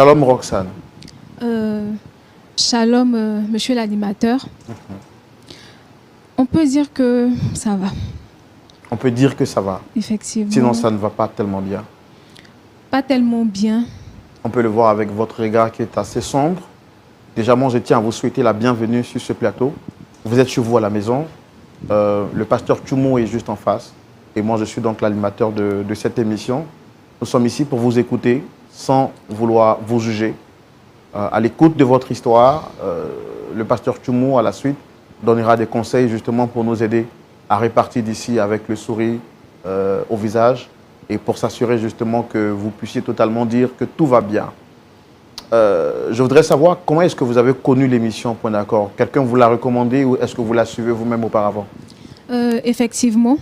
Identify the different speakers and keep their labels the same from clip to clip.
Speaker 1: Shalom Roxane.
Speaker 2: Shalom, monsieur l'animateur. On peut dire que ça va.
Speaker 1: On peut dire que ça va.
Speaker 2: Effectivement.
Speaker 1: Sinon, ça ne va pas tellement bien.
Speaker 2: Pas tellement bien.
Speaker 1: On peut le voir avec votre regard qui est assez sombre. Déjà, moi, je tiens à vous souhaiter la bienvenue sur ce plateau. Vous êtes chez vous à la maison. Le pasteur Tchoumo est juste en face. Et moi, je suis donc l'animateur de cette émission. Nous sommes ici pour vous écouter sans vouloir vous juger. À l'écoute de votre histoire, le pasteur Tchoumo, à la suite, donnera des conseils justement pour nous aider à repartir d'ici avec le sourire au visage et pour s'assurer justement que vous puissiez totalement dire que tout va bien. Je voudrais savoir comment est-ce que vous avez connu l'émission Point d'accord. Quelqu'un vous l'a recommandé ou est-ce que vous la suivez vous-même auparavant?
Speaker 2: Effectivement,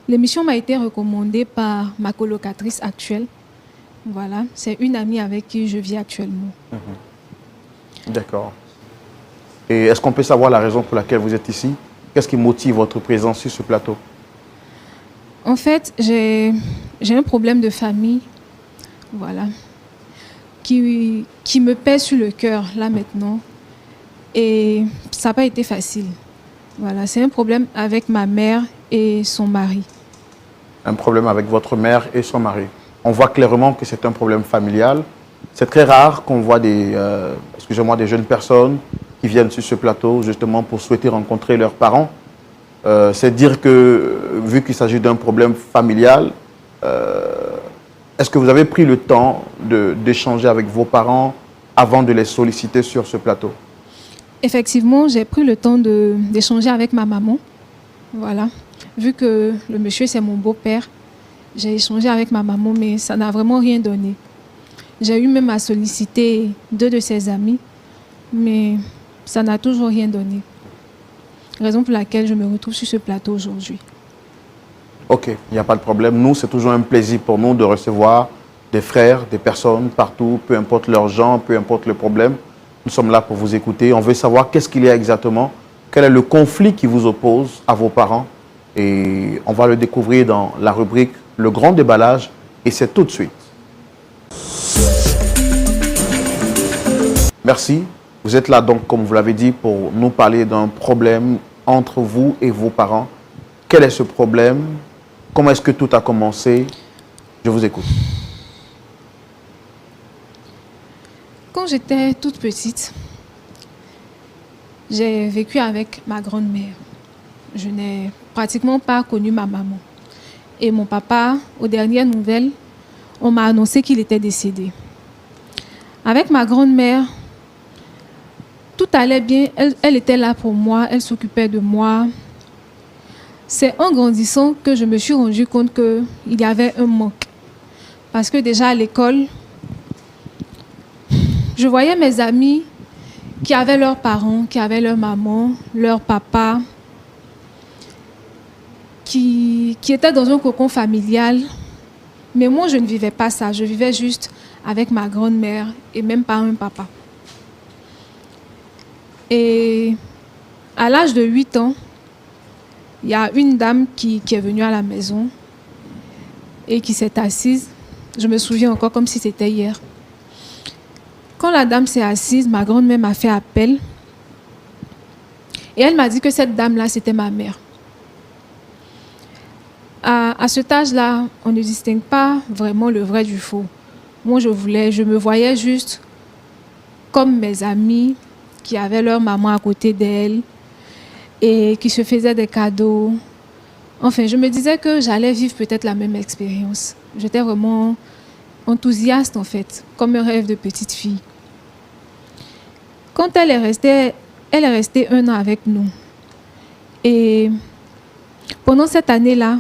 Speaker 2: l'émission m'a été recommandée par ma colocatrice actuelle. Voilà, c'est une amie avec qui je vis actuellement.
Speaker 1: D'accord. Et est-ce qu'on peut savoir la raison pour laquelle vous êtes ici? Qu'est-ce qui motive votre présence sur ce plateau?
Speaker 2: En fait, j'ai un problème de famille, voilà, qui me pèse sur le cœur, là, maintenant. Et ça n'a pas été facile. Voilà, c'est un problème avec ma mère et son mari.
Speaker 1: Un problème avec votre mère et son mari. On voit clairement que c'est un problème familial. C'est très rare qu'on voit des jeunes personnes qui viennent sur ce plateau justement pour souhaiter rencontrer leurs parents. C'est dire que, vu qu'il s'agit d'un problème familial, est-ce que vous avez pris le temps d'échanger avec vos parents avant de les solliciter sur ce plateau?
Speaker 2: Effectivement, j'ai pris le temps d'échanger avec ma maman. Voilà. Vu que le monsieur, c'est mon beau-père, j'ai échangé avec ma maman, mais ça n'a vraiment rien donné. J'ai eu même à solliciter 2 de ses amis, mais ça n'a toujours rien donné. Raison pour laquelle je me retrouve sur ce plateau aujourd'hui.
Speaker 1: Ok, il n'y a pas de problème. Nous, c'est toujours un plaisir pour nous de recevoir des frères, des personnes partout, peu importe leur genre, peu importe le problème. Nous sommes là pour vous écouter. On veut savoir qu'est-ce qu'il y a exactement, quel est le conflit qui vous oppose à vos parents. Et on va le découvrir dans la rubrique Le Grand Déballage. Et c'est tout de suite. Merci. Vous êtes là donc, comme vous l'avez dit, pour nous parler d'un problème entre vous et vos parents. Quel est ce problème? Comment est-ce que tout a commencé? Je vous écoute.
Speaker 2: Quand j'étais toute petite, j'ai vécu avec ma grand-mère. Je n'ai pratiquement pas connu ma maman. Et mon papa, aux dernières nouvelles, on m'a annoncé qu'il était décédé. Avec ma grand-mère, tout allait bien. Elle était là pour moi, elle s'occupait de moi. C'est en grandissant que je me suis rendu compte qu'il y avait un manque. Parce que déjà à l'école, je voyais mes amis qui avaient leurs parents, qui avaient leur maman, leur papa, qui étaient dans un cocon familial. Mais moi, je ne vivais pas ça. Je vivais juste avec ma grand-mère et même pas un papa. Et à l'âge de 8 ans, il y a une dame qui est venue à la maison et qui s'est assise. Je me souviens encore comme si c'était hier. Quand la dame s'est assise, ma grand-mère m'a fait appel. Et elle m'a dit que cette dame-là, c'était ma mère. À cet âge-là, on ne distingue pas vraiment le vrai du faux. Moi, je me voyais juste comme mes amis qui avaient leur maman à côté d'elle et qui se faisaient des cadeaux. Enfin, je me disais que j'allais vivre peut-être la même expérience. J'étais vraiment enthousiaste, en fait, comme un rêve de petite fille. Quand elle est restée 1 an avec nous. Et pendant cette année-là,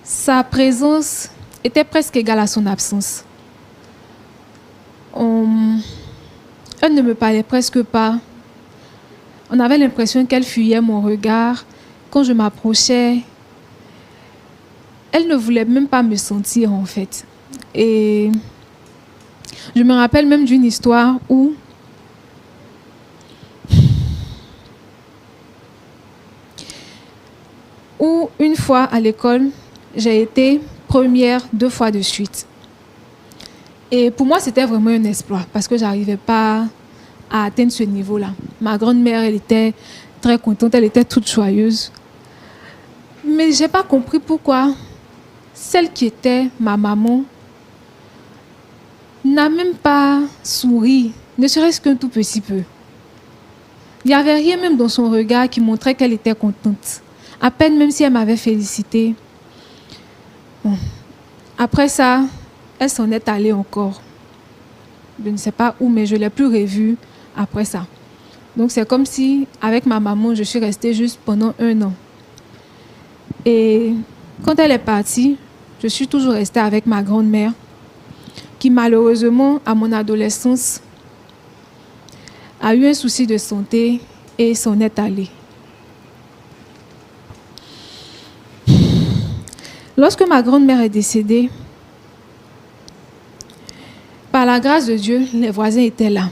Speaker 2: sa présence était presque égale à son absence. Elle ne me parlait presque pas. On avait l'impression qu'elle fuyait mon regard. Quand je m'approchais, elle ne voulait même pas me sentir, en fait. Et je me rappelle même d'une histoire où une fois à l'école, j'ai été première 2 fois de suite. Et pour moi, c'était vraiment un exploit parce que je n'arrivais pas à atteindre ce niveau-là. Ma grand-mère, elle était très contente, elle était toute joyeuse. Mais je n'ai pas compris pourquoi celle qui était ma maman n'a même pas souri, ne serait-ce qu'un tout petit peu. Il n'y avait rien même dans son regard qui montrait qu'elle était contente. À peine même si elle m'avait félicité. Bon. Après ça, elle s'en est allée encore. Je ne sais pas où, mais je ne l'ai plus revue après ça. Donc c'est comme si, avec ma maman, je suis restée juste pendant 1 an. Et quand elle est partie, je suis toujours restée avec ma grand-mère, qui malheureusement, à mon adolescence, a eu un souci de santé et s'en est allée. Lorsque ma grand-mère est décédée, par la grâce de Dieu, les voisins étaient là.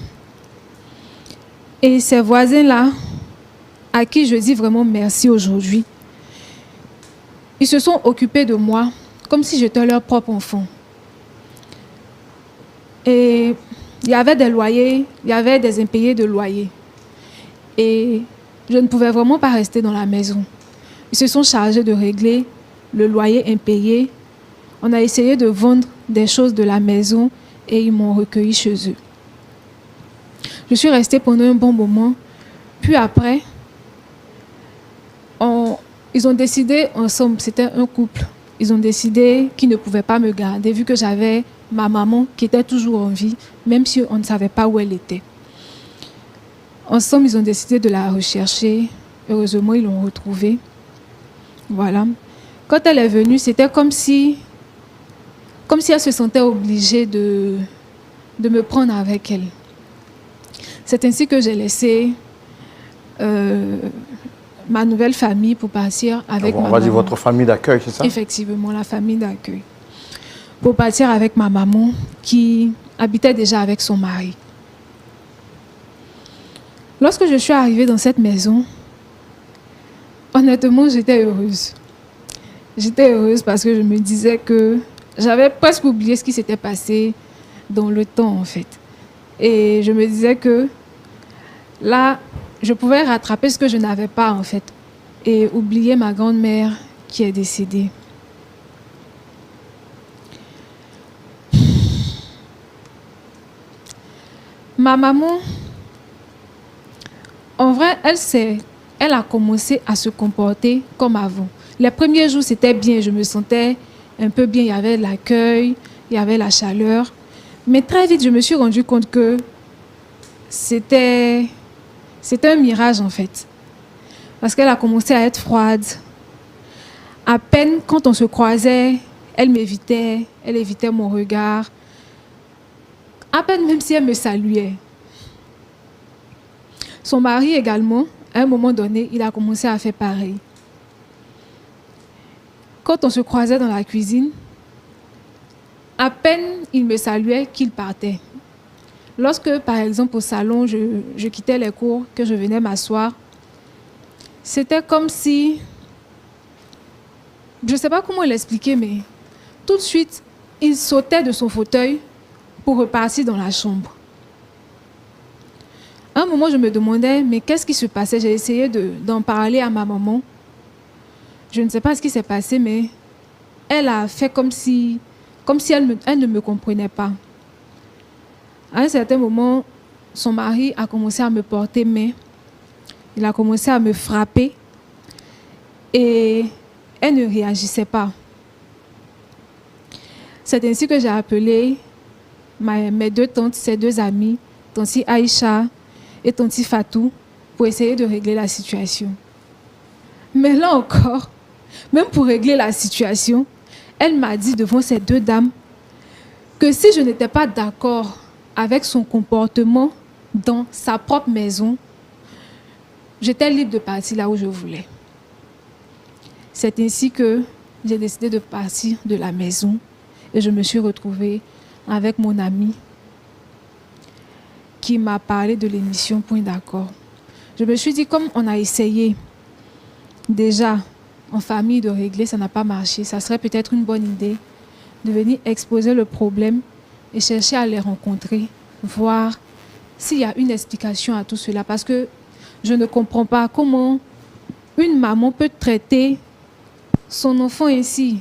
Speaker 2: Et ces voisins-là, à qui je dis vraiment merci aujourd'hui, ils se sont occupés de moi comme si j'étais leur propre enfant. Et il y avait des loyers, il y avait des impayés de loyers. Et je ne pouvais vraiment pas rester dans la maison. Ils se sont chargés de régler le loyer impayé. On a essayé de vendre des choses de la maison et ils m'ont recueilli chez eux. Je suis restée pendant un bon moment. Puis après, ils ont décidé ensemble, c'était un couple, ils ont décidé qu'ils ne pouvaient pas me garder vu que j'avais ma maman qui était toujours en vie, même si on ne savait pas où elle était. Ensemble, ils ont décidé de la rechercher. Heureusement, ils l'ont retrouvée. Voilà. Quand elle est venue, c'était comme si elle se sentait obligée de me prendre avec elle. C'est ainsi que j'ai laissé ma nouvelle famille pour partir avec ma maman.
Speaker 1: On va dire votre famille d'accueil, c'est ça?
Speaker 2: Effectivement, la famille d'accueil. Pour partir avec ma maman qui habitait déjà avec son mari. Lorsque je suis arrivée dans cette maison, honnêtement, j'étais heureuse. J'étais heureuse parce que je me disais que j'avais presque oublié ce qui s'était passé dans le temps, en fait. Et je me disais que là, je pouvais rattraper ce que je n'avais pas, en fait, et oublier ma grand-mère qui est décédée. Ma maman, en vrai, elle a commencé à se comporter comme avant. Les premiers jours, c'était bien, je me sentais un peu bien, il y avait l'accueil, il y avait la chaleur. Mais très vite, je me suis rendu compte que c'était un mirage, en fait. Parce qu'elle a commencé à être froide. À peine, quand on se croisait, elle m'évitait, elle évitait mon regard. À peine même si elle me saluait. Son mari également, à un moment donné, il a commencé à faire pareil. Quand on se croisait dans la cuisine, à peine il me saluait qu'il partait. Lorsque, par exemple, au salon, je quittais les cours, que je venais m'asseoir, c'était comme si, je ne sais pas comment l'expliquer, mais tout de suite, il sautait de son fauteuil pour repartir dans la chambre. À un moment, je me demandais, mais qu'est-ce qui se passait? J'ai essayé d'en parler à ma maman. Je ne sais pas ce qui s'est passé, mais elle a fait comme si elle ne me comprenait pas. À un certain moment, son mari a commencé à me porter main. Il a commencé à me frapper. Et elle ne réagissait pas. C'est ainsi que j'ai appelé mes 2 tantes, ses 2 amies, tanti Aïcha et tanti Fatou, pour essayer de régler la situation. Mais là encore, même pour régler la situation, elle m'a dit devant ces 2 dames que si je n'étais pas d'accord avec son comportement dans sa propre maison, j'étais libre de partir là où je voulais. C'est ainsi que j'ai décidé de partir de la maison et je me suis retrouvée avec mon ami qui m'a parlé de l'émission Point d'accord. Je me suis dit, comme on a essayé déjà en famille de régler, ça n'a pas marché, ça serait peut-être une bonne idée de venir exposer le problème et chercher à les rencontrer, voir s'il y a une explication à tout cela. Parce que je ne comprends pas comment une maman peut traiter son enfant ainsi.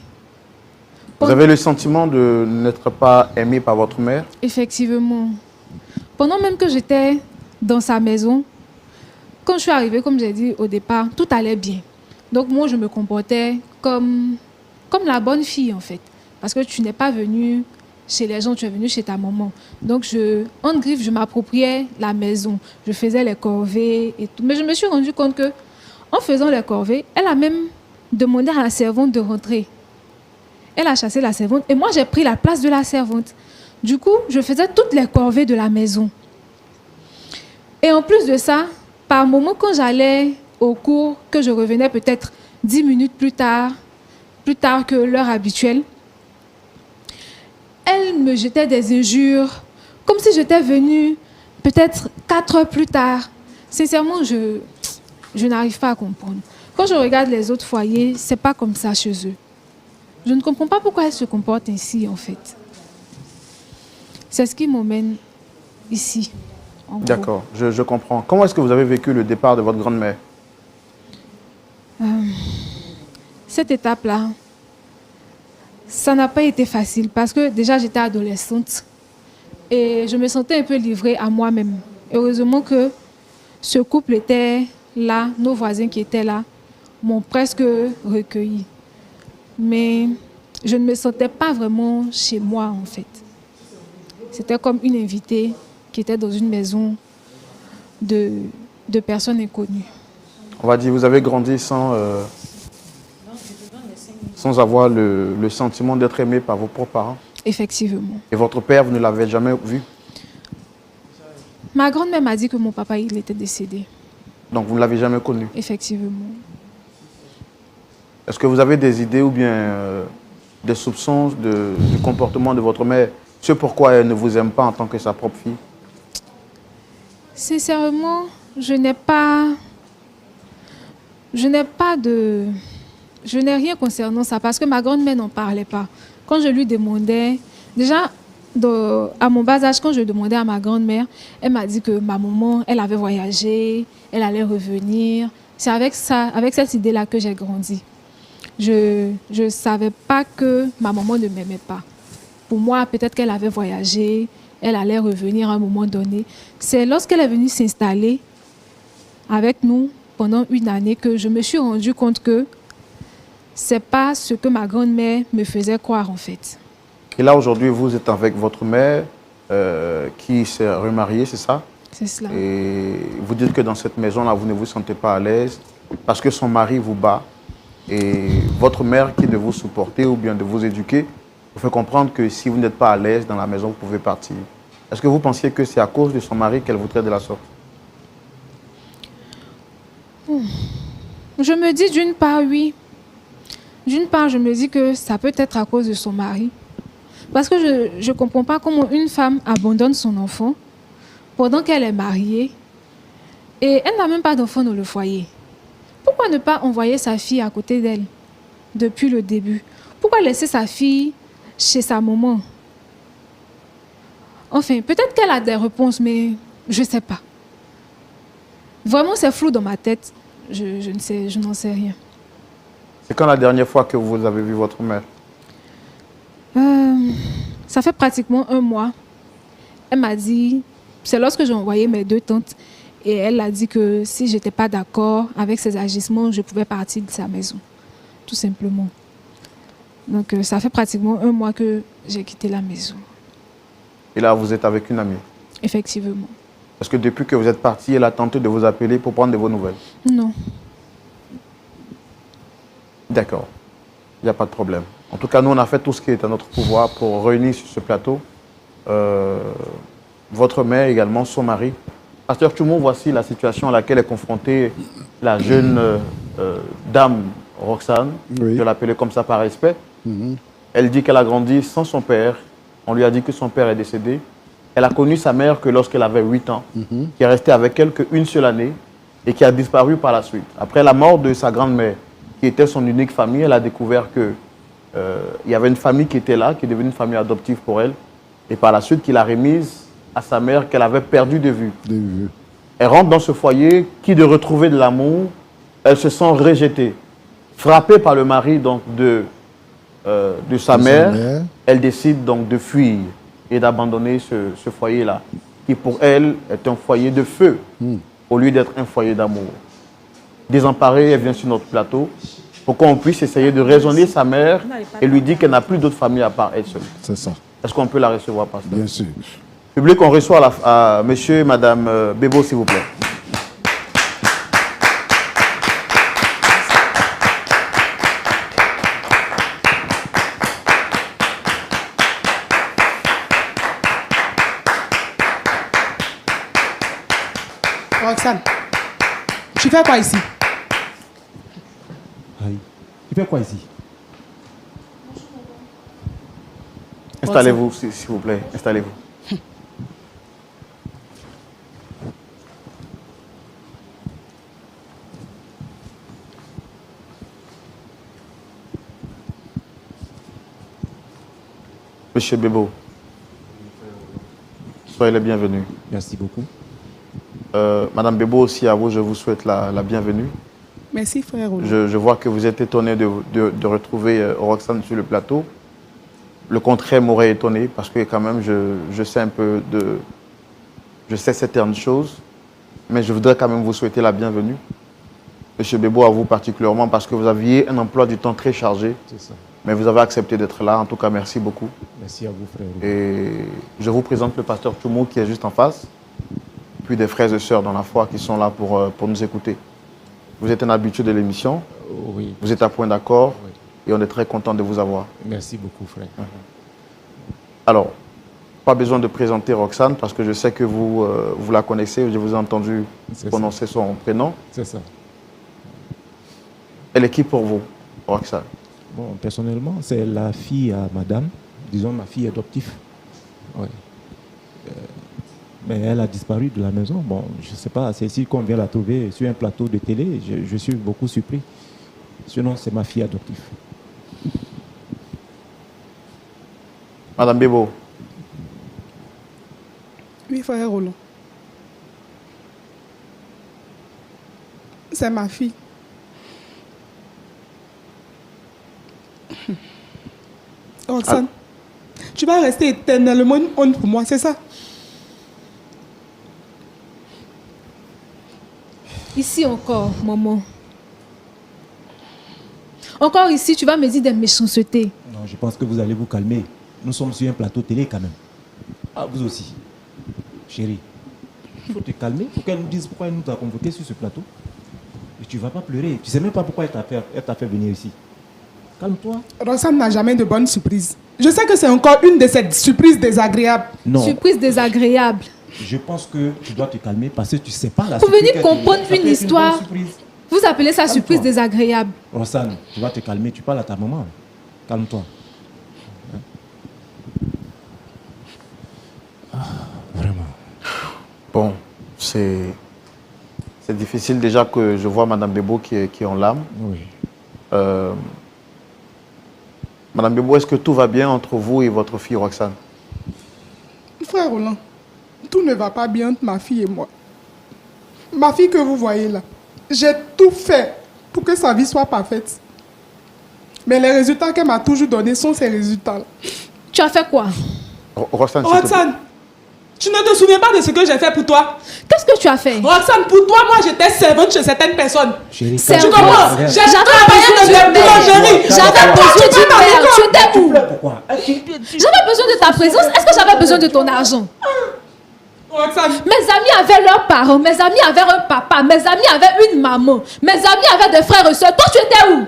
Speaker 1: Vous avez le sentiment de n'être pas aimé par votre mère?
Speaker 2: Effectivement. Pendant même que j'étais dans sa maison, quand je suis arrivée, comme j'ai dit au départ, tout allait bien. Donc moi, je me comportais comme la bonne fille, en fait. Parce que tu n'es pas venue chez les gens, tu es venue chez ta maman. Donc, en griffe, je m'appropriais la maison. Je faisais les corvées et tout. Mais je me suis rendu compte que, en faisant les corvées, elle a même demandé à la servante de rentrer. Elle a chassé la servante et moi, j'ai pris la place de la servante. Du coup, je faisais toutes les corvées de la maison. Et en plus de ça, par moment, quand j'allais au cours, que je revenais peut-être 10 minutes plus tard que l'heure habituelle, elle me jetait des injures, comme si j'étais venue peut-être 4 heures plus tard. Sincèrement, je n'arrive pas à comprendre. Quand je regarde les autres foyers, c'est pas comme ça chez eux. Je ne comprends pas pourquoi elle se comporte ainsi, en fait. C'est ce qui m'emmène ici.
Speaker 1: D'accord, je comprends. Comment est-ce que vous avez vécu le départ de votre grand-mère?
Speaker 2: Cette étape-là, ça n'a pas été facile parce que déjà j'étais adolescente et je me sentais un peu livrée à moi-même. Heureusement que ce couple était là, nos voisins qui étaient là m'ont presque recueilli. Mais je ne me sentais pas vraiment chez moi en fait. C'était comme une invitée qui était dans une maison de personnes inconnues.
Speaker 1: On va dire, vous avez grandi sans avoir le sentiment d'être aimé par vos propres parents.
Speaker 2: Effectivement.
Speaker 1: Et votre père, vous ne l'avez jamais vu?
Speaker 2: Ma grand-mère m'a dit que mon papa, il était décédé.
Speaker 1: Donc vous ne l'avez jamais connu?
Speaker 2: Effectivement.
Speaker 1: Est-ce que vous avez des idées ou bien des soupçons du comportement de votre mère? Ce pourquoi elle ne vous aime pas en tant que sa propre fille?
Speaker 2: Sincèrement, je n'ai rien concernant ça parce que ma grand-mère n'en parlait pas. Quand je lui demandais, déjà à mon bas âge, quand je demandais à ma grand-mère, elle m'a dit que ma maman, elle avait voyagé, elle allait revenir. C'est avec cette idée-là que j'ai grandi. Je ne savais pas que ma maman ne m'aimait pas. Pour moi, peut-être qu'elle avait voyagé, elle allait revenir à un moment donné. C'est lorsqu'elle est venue s'installer avec nous pendant une année que je me suis rendu compte que ce n'est pas ce que ma grand-mère me faisait croire en fait.
Speaker 1: Et là, aujourd'hui, vous êtes avec votre mère qui s'est remariée, c'est ça?
Speaker 2: C'est cela.
Speaker 1: Et vous dites que dans cette maison-là, vous ne vous sentez pas à l'aise parce que son mari vous bat. Et votre mère qui de vous supporter ou bien de vous éduquer vous fait comprendre que si vous n'êtes pas à l'aise dans la maison, vous pouvez partir. Est-ce que vous pensiez que c'est à cause de son mari qu'elle vous traite de la sorte?
Speaker 2: Je me dis d'une part, oui. D'une part, je me dis que ça peut être à cause de son mari. Parce que je ne comprends pas comment une femme abandonne son enfant pendant qu'elle est mariée et elle n'a même pas d'enfant dans le foyer. Pourquoi ne pas envoyer sa fille à côté d'elle depuis le début? Pourquoi laisser sa fille chez sa maman? Enfin, peut-être qu'elle a des réponses, mais je ne sais pas. Vraiment, c'est flou dans ma tête. Je n'en sais rien.
Speaker 1: C'est quand la dernière fois que vous avez vu votre mère?
Speaker 2: Ça fait pratiquement 1 mois. Elle m'a dit, c'est lorsque j'ai envoyé mes 2 tantes, et elle a dit que si je n'étais pas d'accord avec ses agissements, je pouvais partir de sa maison, tout simplement. Donc ça fait pratiquement 1 mois que j'ai quitté la maison.
Speaker 1: Et là, vous êtes avec une amie?
Speaker 2: Effectivement.
Speaker 1: Parce que depuis que vous êtes parti, elle a tenté de vous appeler pour prendre de vos nouvelles?
Speaker 2: Non.
Speaker 1: D'accord. Il n'y a pas de problème. En tout cas, nous, on a fait tout ce qui est à notre pouvoir pour réunir sur ce plateau votre mère, également son mari. Pasteur Tchoumo, voici la situation à laquelle est confrontée la jeune dame Roxane. Oui. Je l'appelais comme ça par respect. Elle dit qu'elle a grandi sans son père. On lui a dit que son père est décédé. Elle a connu sa mère que lorsqu'elle avait 8 ans, qui est restée avec elle qu'une seule année et qui a disparu par la suite. Après la mort de sa grand-mère, qui était son unique famille, elle a découvert qu'il y avait une famille qui était là, qui est devenue une famille adoptive pour elle. et par la suite qu'il a remise à sa mère qu'elle avait perdue de vue. Elle rentre dans ce foyer qui, de retrouver de l'amour, elle se sent rejetée. Frappée par le mari donc, de sa mère, elle décide donc de fuir et d'abandonner ce foyer-là, qui pour elle est un foyer de feu, au lieu d'être un foyer d'amour. Désemparée, elle vient sur notre plateau pour qu'on puisse essayer de raisonner sa mère et lui dire qu'elle n'a plus d'autre famille à part elle seule.
Speaker 3: C'est ça.
Speaker 1: Est-ce qu'on peut la recevoir, pasteur?
Speaker 3: Bien sûr.
Speaker 1: Public, on reçoit monsieur et madame Bébo, s'il vous plaît.
Speaker 4: Roxane, tu fais quoi ici?
Speaker 5: Aïe. Tu fais quoi ici?
Speaker 1: Installez-vous, s'il vous plaît. Installez-vous. Monsieur Bébo, soyez le bienvenu.
Speaker 5: Merci beaucoup.
Speaker 1: Madame Bébo, aussi à vous, je vous souhaite la bienvenue.
Speaker 4: Merci, frère.
Speaker 1: Je vois que vous êtes étonné de retrouver Roxane sur le plateau. Le contraire m'aurait étonné parce que quand même, je sais un peu de... Je sais certaines choses, mais je voudrais quand même vous souhaiter la bienvenue. Monsieur Bébo, à vous particulièrement, parce que vous aviez un emploi du temps très chargé.
Speaker 5: C'est ça.
Speaker 1: Mais vous avez accepté d'être là. En tout cas, merci beaucoup.
Speaker 5: Merci à vous, frère.
Speaker 1: Et je vous présente le pasteur Toumo qui est juste en face, puis des frères et sœurs dans la foi qui sont là pour nous écouter. Vous êtes un habitué de l'émission.
Speaker 5: Oui.
Speaker 1: Vous êtes à point d'accord.
Speaker 5: Oui.
Speaker 1: Et on est très content de vous avoir.
Speaker 5: Merci beaucoup, frère.
Speaker 1: Alors, pas besoin de présenter Roxane parce que je sais que vous la connaissez. Je vous ai entendu prononcer son prénom.
Speaker 5: C'est ça.
Speaker 1: Elle est qui pour vous, Roxane?
Speaker 5: Bon, personnellement, c'est la fille à madame. Disons, ma fille adoptive. Oui. Mais elle a disparu de la maison. Bon, je ne sais pas, c'est ici qu'on vient la trouver sur un plateau de télé. Je suis beaucoup surpris. Sinon, c'est ma fille adoptive.
Speaker 1: Madame Bébo.
Speaker 4: Oui, frère Roland. C'est ma fille. Roxane, tu vas rester éternellement une honte pour moi, c'est ça?
Speaker 2: Ici encore, maman. Encore ici, tu vas me dire des méchancetés.
Speaker 5: Non, je pense que vous allez vous calmer. Nous sommes sur un plateau télé quand même. Ah, vous aussi. Chérie, il faut te calmer pour qu'elle nous dise pourquoi elle nous a convoqués sur ce plateau. Et tu ne vas pas pleurer. Tu ne sais même pas pourquoi elle t'a fait venir ici. Calme-toi.
Speaker 4: Roxane n'a jamais de bonnes surprises. Je sais que c'est encore une de ces surprises désagréables.
Speaker 5: Non.
Speaker 2: Surprise désagréable.
Speaker 5: Je pense que tu dois te calmer parce que tu ne sais pas la
Speaker 2: Pour
Speaker 5: surprise.
Speaker 2: venir comprendre une histoire, vous appelez ça surprise désagréable.
Speaker 5: Roxane, tu vas te calmer. Tu parles à ta maman. Calme-toi. Vraiment.
Speaker 1: Bon, c'est difficile déjà que je vois Madame Bébo qui est en larmes.
Speaker 5: Oui.
Speaker 1: Madame Bébo, est-ce que tout va bien entre vous et votre fille Roxane?
Speaker 4: Frère Roland, tout ne va pas bien entre ma fille et moi. Ma fille que vous voyez là, j'ai tout fait pour que sa vie soit parfaite. Mais les résultats qu'elle m'a toujours donnés sont ces résultats-là.
Speaker 2: Tu as fait quoi?
Speaker 1: Roxane, s'il te plaît.
Speaker 4: Roxane, tu ne te souviens pas de ce que j'ai fait pour toi?
Speaker 2: Qu'est-ce que tu as fait?
Speaker 4: Roxane, pour toi, moi j'étais servante chez certaines personnes.
Speaker 5: Chérie,
Speaker 2: C'est
Speaker 4: Tu
Speaker 2: bon.
Speaker 4: comprends? J'ai travaillé dans
Speaker 2: besoin
Speaker 4: des boulangeries.
Speaker 2: J'avais besoin d'une mère. Tu étais où?
Speaker 5: pourquoi?
Speaker 2: J'avais besoin de ta présence. Est-ce que j'avais besoin de ton argent?
Speaker 4: Roxane,
Speaker 2: Mes amis avaient leurs parents. Mes amis avaient un papa. Mes amis avaient une maman. Mes amis avaient des frères et soeurs. Toi, tu étais où?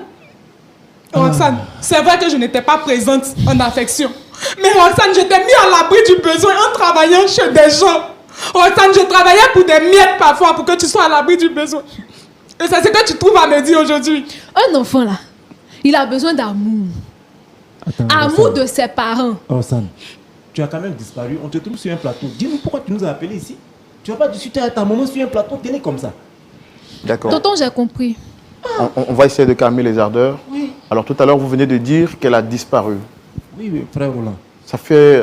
Speaker 4: Roxane, c'est vrai que je n'étais pas présente en affection. Mais Roxane, je t'ai mis à l'abri du besoin en travaillant chez des gens. Roxane, je travaillais pour des miettes parfois pour que tu sois à l'abri du besoin. Et c'est ce que tu trouves à me dire aujourd'hui.
Speaker 2: Un enfant là, il a besoin d'amour. Amour de ses parents.
Speaker 5: Roxane, tu as quand même disparu. On te trouve sur un plateau. Dis-nous pourquoi tu nous as appelés ici. Tu vas pas discuter avec ta maman sur un plateau télé comme ça.
Speaker 1: D'accord.
Speaker 2: Tonton, j'ai compris.
Speaker 1: On va essayer de calmer les ardeurs.
Speaker 5: Oui.
Speaker 1: Alors tout à l'heure, vous venez de dire qu'elle a disparu.
Speaker 5: Oui, frère Roland.
Speaker 1: Ça fait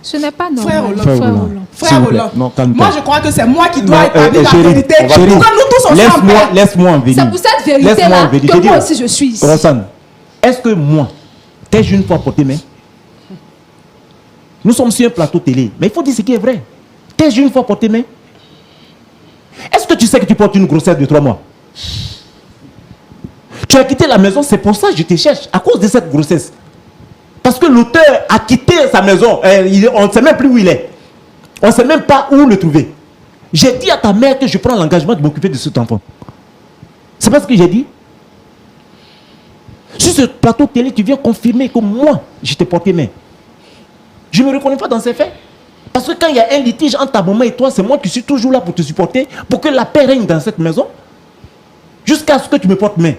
Speaker 2: Ce n'est pas normal.
Speaker 4: Frère Roland.
Speaker 2: Frère Roland.
Speaker 4: Frère
Speaker 5: S'il vous plaît.
Speaker 4: Roland,
Speaker 5: Non, calme-toi.
Speaker 4: moi je crois que c'est moi qui dois
Speaker 5: Non,
Speaker 4: établir la
Speaker 5: chérie,
Speaker 4: vérité.
Speaker 5: chérie,
Speaker 4: Pourquoi nous tous on s'en perd?
Speaker 5: laisse-moi en venir.
Speaker 2: C'est pour cette
Speaker 5: Laisse-moi
Speaker 2: vérité-là
Speaker 5: en venir.
Speaker 2: que
Speaker 5: J'ai dit,
Speaker 2: moi aussi je suis ici.
Speaker 5: Roxane, est-ce que moi, t'ai-je une fois porté main? Nous sommes sur un plateau télé, mais il faut dire ce qui est vrai. T'ai-je une fois porté main? Est-ce que tu sais que tu portes une grossesse de 3 mois? Tu as quitté la maison, c'est pour ça que je te cherche, à cause de cette grossesse. Parce que l'auteur a quitté sa maison, on ne sait même plus où il est. On ne sait même pas où le trouver. J'ai dit à ta mère que je prends l'engagement de m'occuper de cet enfant. C'est pas ce que j'ai dit? Sur ce plateau télé, tu viens confirmer que moi, je t'ai porté main. Je ne me reconnais pas dans ces faits. Parce que quand il y a un litige entre ta maman et toi, c'est moi qui suis toujours là pour te supporter, pour que la paix règne dans cette maison, jusqu'à ce que tu me portes main.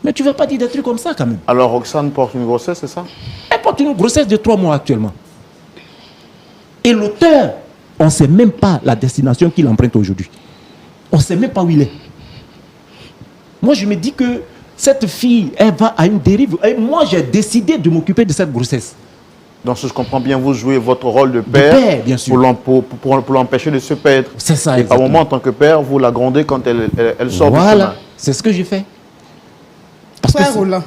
Speaker 5: Mais tu ne vas pas dire des trucs comme ça quand même.
Speaker 1: Alors Roxane porte une grossesse, c'est ça?
Speaker 5: Elle porte une grossesse de 3 mois actuellement. Et l'auteur, on ne sait même pas la destination qu'il emprunte aujourd'hui. On ne sait même pas où il est. Moi, je me dis que cette fille, elle va à une dérive. Et moi, j'ai décidé de m'occuper de cette grossesse.
Speaker 1: Donc, si je comprends bien, vous jouez votre rôle de père,
Speaker 5: bien sûr.
Speaker 1: pour l'empêcher de se perdre.
Speaker 5: C'est ça,
Speaker 1: Et par moment, en tant que père, vous la grondez quand elle sort du chemin.
Speaker 5: Voilà, c'est ce que j'ai fait. Parce que
Speaker 4: Frère Roland,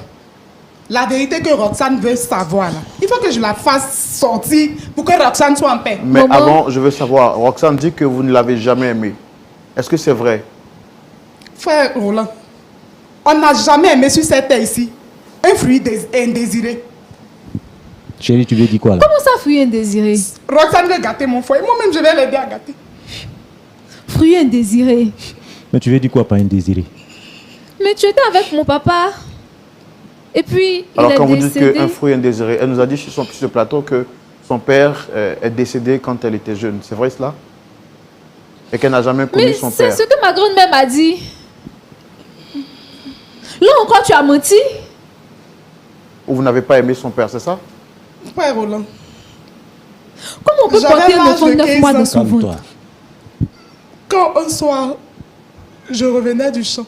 Speaker 4: la vérité que Roxane veut savoir, là, il faut que je la fasse sortir pour que Roxane soit en paix.
Speaker 1: Mais
Speaker 2: Maman.
Speaker 1: avant, je veux savoir, Roxane dit que vous ne l'avez jamais aimée. Est-ce que c'est vrai?
Speaker 4: Frère Roland, on n'a jamais aimé sur cette terre ici un fruit indésiré.
Speaker 5: Chérie, tu veux dire quoi là?
Speaker 2: Comment ça, fruit indésiré?
Speaker 4: Roxane veut gâter mon foyer. Moi-même, je vais l'aider à gâter.
Speaker 2: Fruit indésiré.
Speaker 5: Mais tu veux dire quoi par indésiré?
Speaker 2: Mais tu étais avec mon papa. Et puis,
Speaker 1: Alors,
Speaker 2: il
Speaker 1: quand
Speaker 2: est
Speaker 1: vous dites
Speaker 2: décédé.
Speaker 1: qu'un fruit indésiré, elle nous a dit sur ce plateau que son père est décédé quand elle était jeune. C'est vrai cela? Et qu'elle n'a jamais connu
Speaker 2: Mais
Speaker 1: son
Speaker 2: c'est
Speaker 1: père.
Speaker 2: ce que ma grand-mère m'a dit. Là encore, tu as menti.
Speaker 1: Ou vous n'avez pas aimé son père, c'est ça?
Speaker 4: Frère Roland,
Speaker 2: Comment on peut
Speaker 4: J'avais
Speaker 2: porter un
Speaker 4: l'âge
Speaker 2: enfant
Speaker 4: de
Speaker 2: de 9 mois
Speaker 4: 15
Speaker 2: dans son
Speaker 5: Calme-toi.
Speaker 2: ventre?
Speaker 4: quand un soir, je revenais du champ,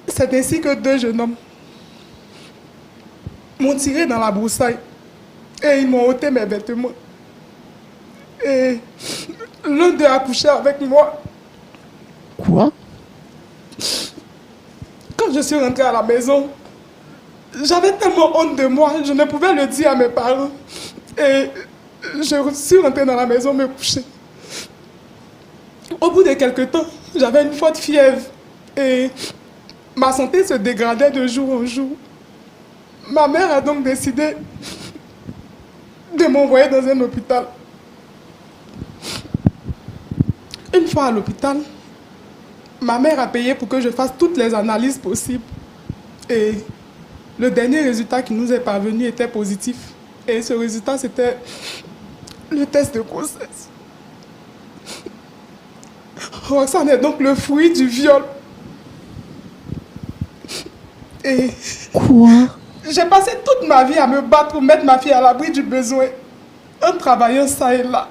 Speaker 4: c'est ainsi que 2 jeunes hommes m'ont tiré dans la broussaille et ils m'ont ôté mes vêtements. Et l'un d'eux a couché avec moi.
Speaker 5: Quoi?
Speaker 4: Quand je suis rentrée à la maison, j'avais tellement honte de moi, je ne pouvais le dire à mes parents. Et je suis rentrée dans la maison me coucher. Au bout de quelques temps, j'avais une forte fièvre et ma santé se dégradait de jour en jour. Ma mère a donc décidé de m'envoyer dans un hôpital. Une fois à l'hôpital, ma mère a payé pour que je fasse toutes les analyses possibles. Et le dernier résultat qui nous est parvenu était positif. Et ce résultat, c'était le test de grossesse. Roxane est donc le fruit du viol. Et
Speaker 2: Quoi?
Speaker 4: j'ai passé toute ma vie à me battre pour mettre ma fille à l'abri du besoin, en travaillant ça et là.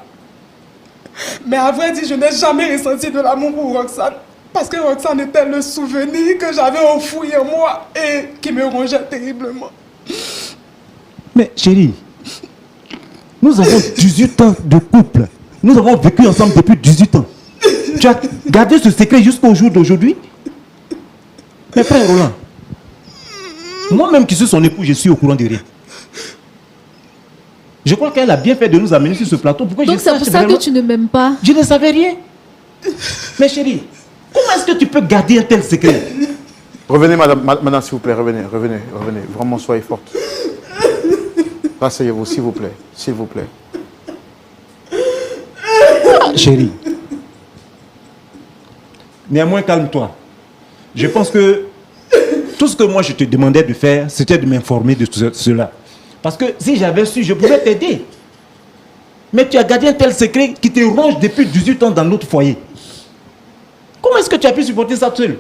Speaker 4: Mais à vrai dire, je n'ai jamais ressenti de l'amour pour Roxane. Parce que Roxane était le souvenir que j'avais enfoui en moi et qui me rongeait terriblement.
Speaker 5: Mais chérie, nous avons 18 ans de couple. Nous avons vécu ensemble depuis 18 ans. Tu as gardé ce secret jusqu'au jour d'aujourd'hui? Mais frère Roland, moi-même qui suis son époux, je suis au courant de rien. Je crois qu'elle a bien fait de nous amener sur ce plateau. Pourquoi
Speaker 2: Donc c'est pour ça que tu ne m'aimes pas.
Speaker 5: Je ne savais rien. Mais chérie, comment est-ce que tu peux garder un tel secret?
Speaker 1: Revenez, madame, s'il vous plaît, revenez. Vraiment, soyez forte. Rasseyez-vous, s'il vous plaît. S'il vous plaît.
Speaker 5: Ah, chérie. Néanmoins, calme-toi. Je pense que tout ce que moi je te demandais de faire, c'était de m'informer de tout cela. Parce que si j'avais su, je pouvais t'aider. Mais tu as gardé un tel secret qui te ronge depuis 18 ans dans notre foyer. Comment est-ce que tu as pu supporter ça seul?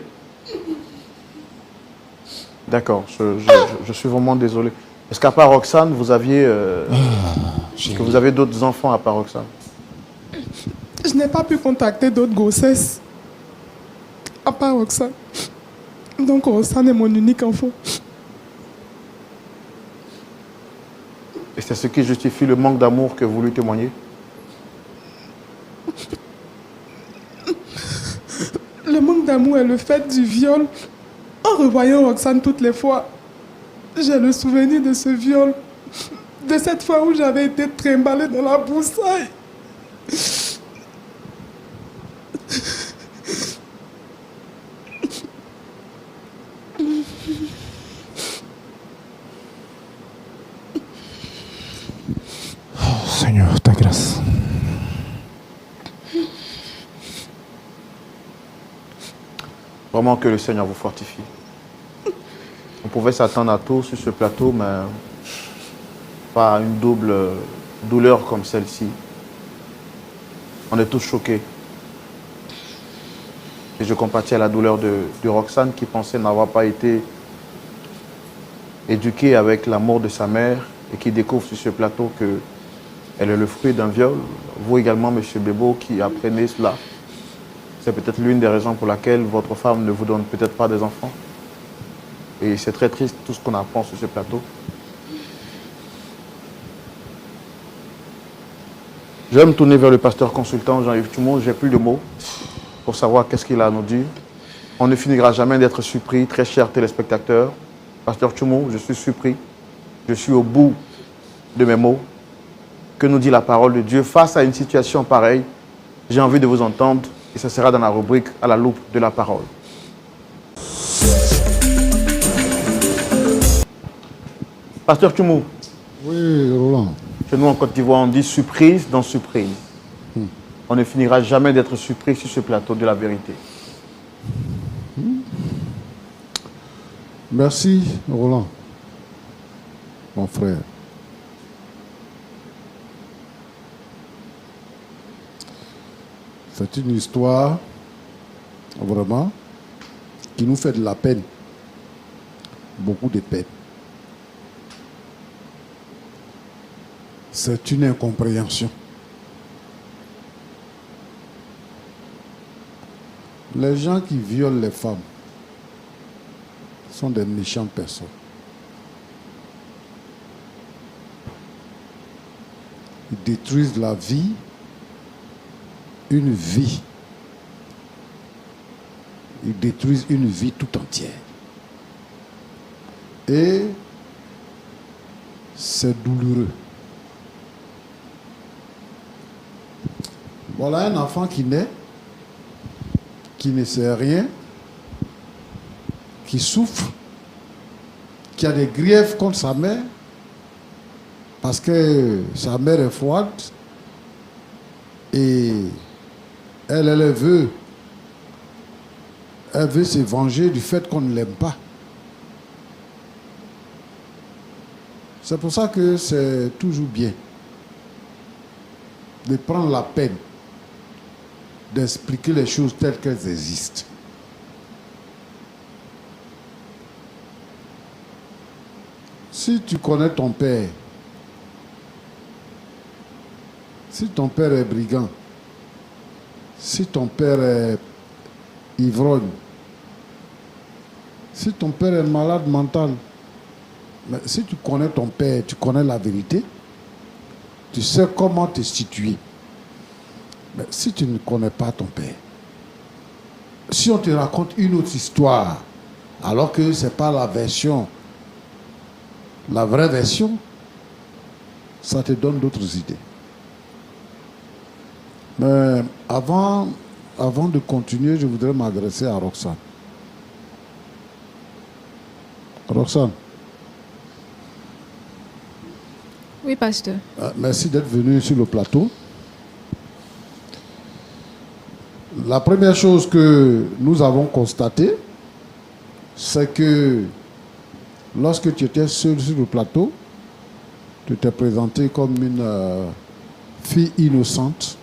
Speaker 1: D'accord, je suis vraiment désolé. Est-ce qu'à part Roxane, vous aviez... est-ce que vous avez d'autres enfants à part Roxane?
Speaker 4: Je n'ai pas pu contacter d'autres grossesses, à part Roxane. Donc Roxane est mon unique enfant.
Speaker 1: c'est ce qui justifie le manque d'amour que vous lui témoignez?
Speaker 4: Le manque d'amour est le fait du viol. En revoyant Roxane toutes les fois, j'ai le souvenir de ce viol. De cette fois où j'avais été trimballée dans la broussaille.
Speaker 5: Seigneur, ta grâce.
Speaker 1: Vraiment que le Seigneur vous fortifie. On pouvait s'attendre à tout sur ce plateau, mais pas à une double douleur comme celle-ci. On est tous choqués. Et je compatis à la douleur de Roxane qui pensait n'avoir pas été éduquée avec l'amour de sa mère et qui découvre sur ce plateau qu'elle est le fruit d'un viol. Vous également, M. Bebo, qui apprenez cela. C'est peut-être l'une des raisons pour laquelle votre femme ne vous donne peut-être pas des enfants. Et c'est très triste tout ce qu'on apprend sur ce plateau. Je vais me tourner vers le pasteur consultant Jean-Yves Toumont. J'ai plus de mots pour savoir qu'est-ce qu'il a à nous dire. On ne finira jamais d'être surpris, très chers téléspectateurs. Pasteur Toumont, je suis surpris. Je suis au bout de mes mots. Que nous dit la parole de Dieu face à une situation pareille? J'ai envie de vous entendre et ce sera dans la rubrique à la loupe de la parole. Pasteur Toumou.
Speaker 3: Oui, Roland.
Speaker 1: Chez nous en Côte d'Ivoire, on dit surprise dans surprise. On ne finira jamais d'être surpris sur ce plateau de la vérité.
Speaker 3: Merci, Roland, mon frère. C'est une histoire, vraiment, qui nous fait de la peine. Beaucoup de peine. C'est une incompréhension. Les gens qui violent les femmes sont des méchantes personnes. Ils détruisent la vie, une vie. Ils détruisent une vie tout entière. Et c'est douloureux. Voilà un enfant qui naît, qui ne sait rien, qui souffre, qui a des griefs contre sa mère, parce que sa mère est froide et elle veut se venger du fait qu'on ne l'aime pas. C'est pour ça que c'est toujours bien de prendre la peine d'expliquer les choses telles qu'elles existent. Si tu connais ton père, si ton père est brigand, si ton père est ivrogne, si ton père est malade mental, mais si tu connais ton père, tu connais la vérité, tu sais comment te situer. Mais si tu ne connais pas ton père, si on te raconte une autre histoire, alors que ce n'est pas la version, la vraie version, ça te donne d'autres idées. Mais avant de continuer, je voudrais m'adresser à Roxane. Roxane.
Speaker 2: Oui, pasteur.
Speaker 3: Merci d'être venu sur le plateau. La première chose que nous avons constatée, c'est que lorsque tu étais seul sur le plateau, tu t'es présenté comme une fille innocente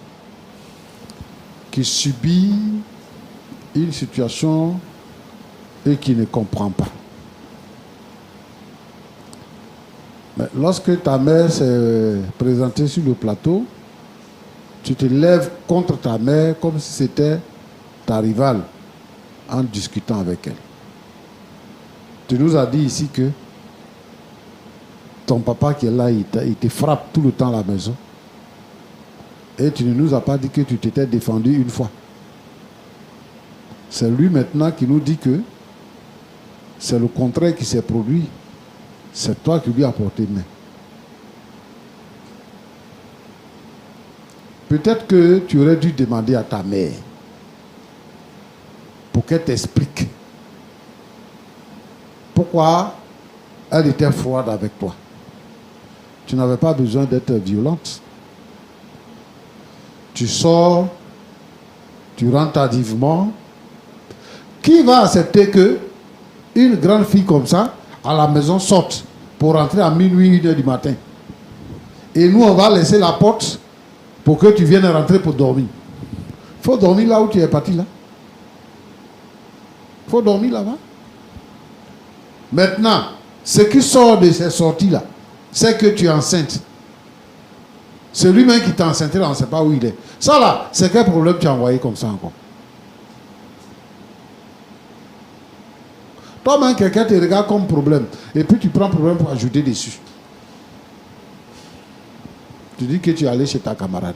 Speaker 3: qui subit une situation et qui ne comprend pas. Mais lorsque ta mère s'est présentée sur le plateau, tu te lèves contre ta mère comme si c'était ta rivale en discutant avec elle. Tu nous as dit ici que ton papa qui est là, il te frappe tout le temps à la maison. Et tu ne nous as pas dit que tu t'étais défendu une fois. C'est lui maintenant qui nous dit que c'est le contraire qui s'est produit. C'est toi qui lui as porté main. Peut-être que tu aurais dû demander à ta mère pour qu'elle t'explique pourquoi elle était froide avec toi. Tu n'avais pas besoin d'être violente. Tu sors, tu rentres tardivement. Qui va accepter que une grande fille comme ça, à la maison, sorte pour rentrer à minuit, 1h du matin? Et nous, on va laisser la porte pour que tu viennes rentrer pour dormir. Il faut dormir là où tu es parti, là. Il faut dormir là-bas. Maintenant, ce qui sort de ces sorties-là, c'est que tu es enceinte. C'est lui-même qui t'a enceinte là, on ne sait pas où il est. Ça là, c'est quel problème tu as envoyé comme ça encore? Toi-même, quelqu'un te regarde comme problème. Et puis tu prends problème pour ajouter dessus. Tu dis que tu es allé chez ta camarade.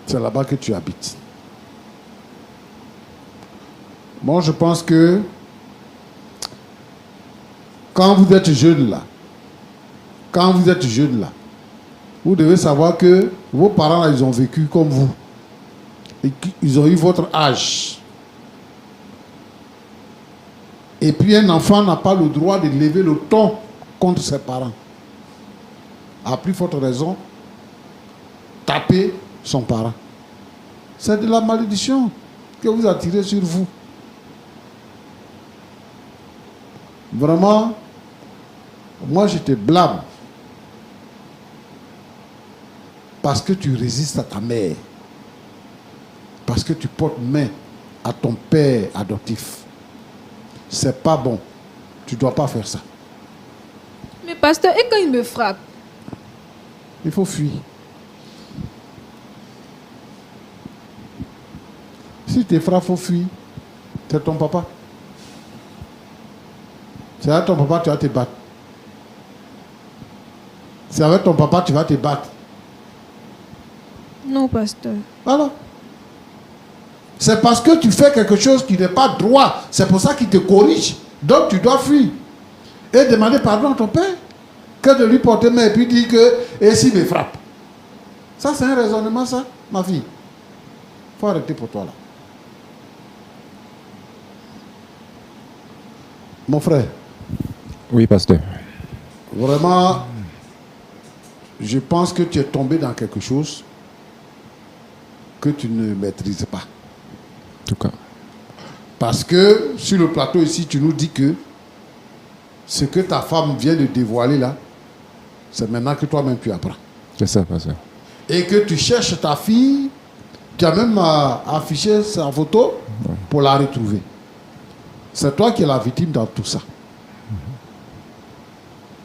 Speaker 3: C'est là-bas que tu habites. Moi, je pense que quand vous êtes jeune là, vous devez savoir que vos parents là, ils ont vécu comme vous. Et qu'ils ont eu votre âge. Et puis un enfant n'a pas le droit de lever le ton contre ses parents. À plus forte raison, taper son parent. C'est de la malédiction que vous attirez sur vous. Vraiment, moi je te blâme. Parce que tu résistes à ta mère. Parce que tu portes main à ton père adoptif. C'est pas bon. Tu ne dois pas faire ça.
Speaker 2: Mais pasteur, et quand il me frappe?
Speaker 3: Il faut fuir. Si tu frappes, il faut fuir. C'est ton papa. C'est avec ton papa que tu vas te battre. C'est avec ton papa que tu vas te battre.
Speaker 2: Non, pasteur.
Speaker 3: Voilà. C'est parce que tu fais quelque chose qui n'est pas droit. C'est pour ça qu'il te corrige. Donc tu dois fuir. Et demander pardon à ton père. Que de lui porter main et puis dire que, et s'il me frappe. Ça, c'est un raisonnement, ça, ma fille. Il faut arrêter pour toi, là. Mon frère.
Speaker 5: Oui, pasteur.
Speaker 3: Vraiment, je pense que tu es tombé dans quelque chose que tu ne maîtrises pas.
Speaker 5: En tout cas.
Speaker 3: Parce que sur le plateau ici, tu nous dis que ce que ta femme vient de dévoiler là, c'est maintenant que toi-même tu apprends.
Speaker 5: C'est ça, pasteur.
Speaker 3: Et que tu cherches ta fille, tu as même affiché sa photo pour la retrouver. C'est toi qui es la victime dans tout ça.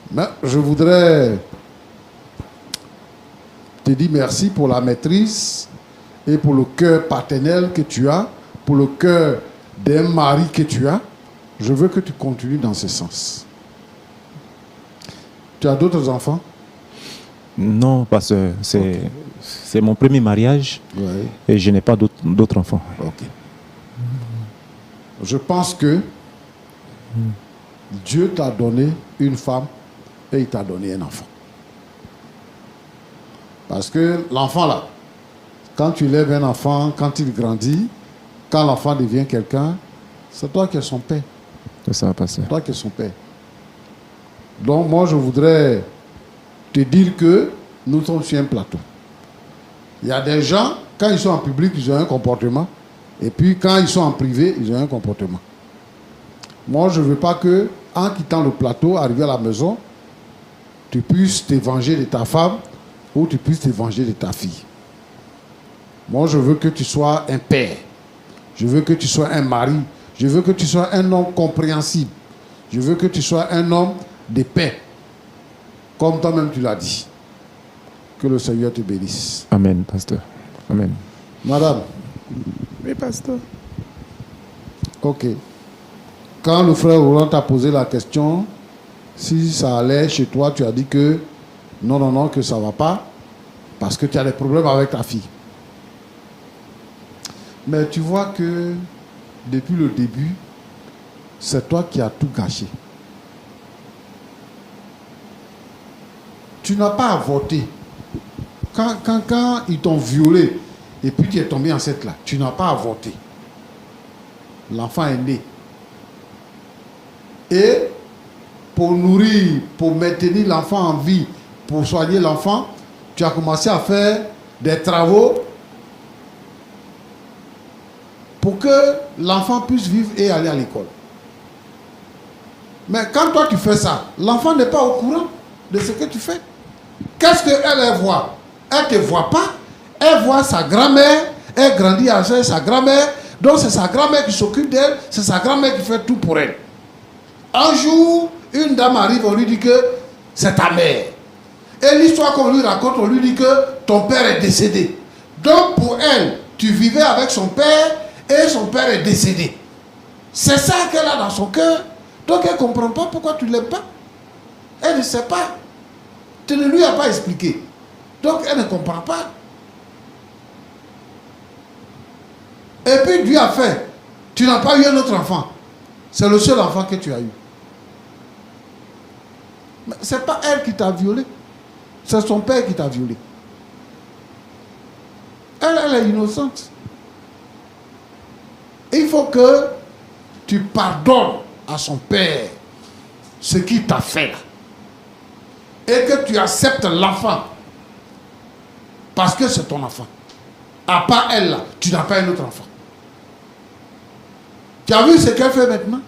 Speaker 3: Mais je voudrais te dire merci pour la maîtrise et pour le cœur paternel que tu as, pour le cœur d'un mari que tu as. Je veux que tu continues dans ce sens. Tu as d'autres enfants?
Speaker 5: Non, pasteur. C'est mon premier mariage.
Speaker 3: Oui.
Speaker 5: Et je n'ai pas d'autres enfants.
Speaker 3: Ok. Je pense que Dieu t'a donné une femme et il t'a donné un enfant. Parce que l'enfant là, quand tu lèves un enfant, quand il grandit, quand l'enfant devient quelqu'un, c'est toi qui es son père.
Speaker 5: C'est ça, pasteur.
Speaker 3: C'est toi qui es son père. Donc moi je voudrais te dire que nous sommes sur un plateau. Il y a des gens, quand ils sont en public, ils ont un comportement. Et puis quand ils sont en privé, ils ont un comportement. Moi je ne veux pas que, en quittant le plateau, arrivé à la maison, tu puisses te venger de ta femme ou tu puisses te venger de ta fille. Moi je veux que tu sois un père. Je veux que tu sois un mari. Je veux que tu sois un homme compréhensible. Je veux que tu sois un homme de paix. Comme toi-même tu l'as dit. Que le Seigneur te bénisse.
Speaker 5: Amen, pasteur. Amen.
Speaker 3: Madame.
Speaker 4: Oui, pasteur.
Speaker 3: Ok. Quand le frère Roland t'a posé la question, Si ça allait chez toi, tu as dit que non, que ça ne va pas, parce que tu as des problèmes avec ta fille. Mais tu vois que depuis le début, c'est toi qui as tout gâché. Tu n'as pas à voter. Quand ils t'ont violé et puis tu es tombé enceinte là, tu n'as pas à voter. L'enfant est né. Et pour nourrir, pour maintenir l'enfant en vie, pour soigner l'enfant, tu as commencé à faire des travaux pour que l'enfant puisse vivre et aller à l'école. Mais quand toi tu fais ça, l'enfant n'est pas au courant de ce que tu fais. Qu'est-ce qu'elle voit? Elle ne te voit pas. Elle voit sa grand-mère. Elle grandit avec sa grand-mère. Donc c'est sa grand-mère qui s'occupe d'elle. C'est sa grand-mère qui fait tout pour elle. Un jour, une dame arrive, on lui dit que c'est ta mère. Et l'histoire qu'on lui raconte, on lui dit que ton père est décédé. Donc pour elle, tu vivais avec son père et son père est décédé. C'est ça qu'elle a dans son cœur. Donc elle ne comprend pas pourquoi tu ne l'aimes pas. Elle ne sait pas. Tu ne lui as pas expliqué. Donc elle ne comprend pas. Et puis Dieu a fait. Tu n'as pas eu un autre enfant. C'est le seul enfant que tu as eu. Mais ce n'est pas elle qui t'a violé. C'est son père qui t'a violé. Elle est innocente. Il faut que tu pardonnes à son père ce qu'il t'a fait là. Et que tu acceptes l'enfant. Parce que c'est ton enfant. À part elle là, tu n'as pas un autre enfant. Tu as vu ce qu'elle fait maintenant?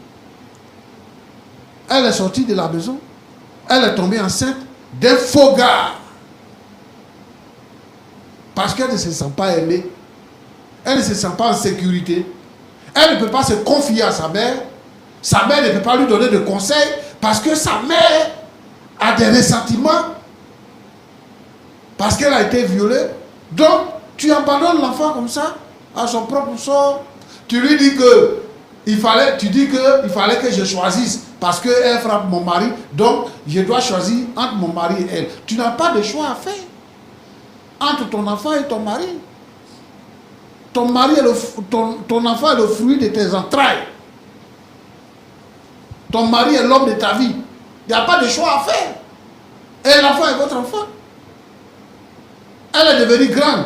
Speaker 3: Elle est sortie de la maison. Elle est tombée enceinte d'un faux gars. Parce qu'elle ne se sent pas aimée. Elle ne se sent pas en sécurité. Elle ne peut pas se confier à sa mère. Sa mère ne peut pas lui donner de conseils parce que sa mère a des ressentiments. Parce qu'elle a été violée. Donc, tu abandonnes l'enfant comme ça, à son propre sort. Tu lui dis que il fallait que je choisisse parce qu'elle frappe mon mari. Donc, je dois choisir entre mon mari et elle. Tu n'as pas de choix à faire entre ton enfant et ton mari. Ton mari est ton enfant est le fruit de tes entrailles. Ton mari est l'homme de ta vie. Il n'y a pas de choix à faire. Et l'enfant est votre enfant. Elle est devenue grande.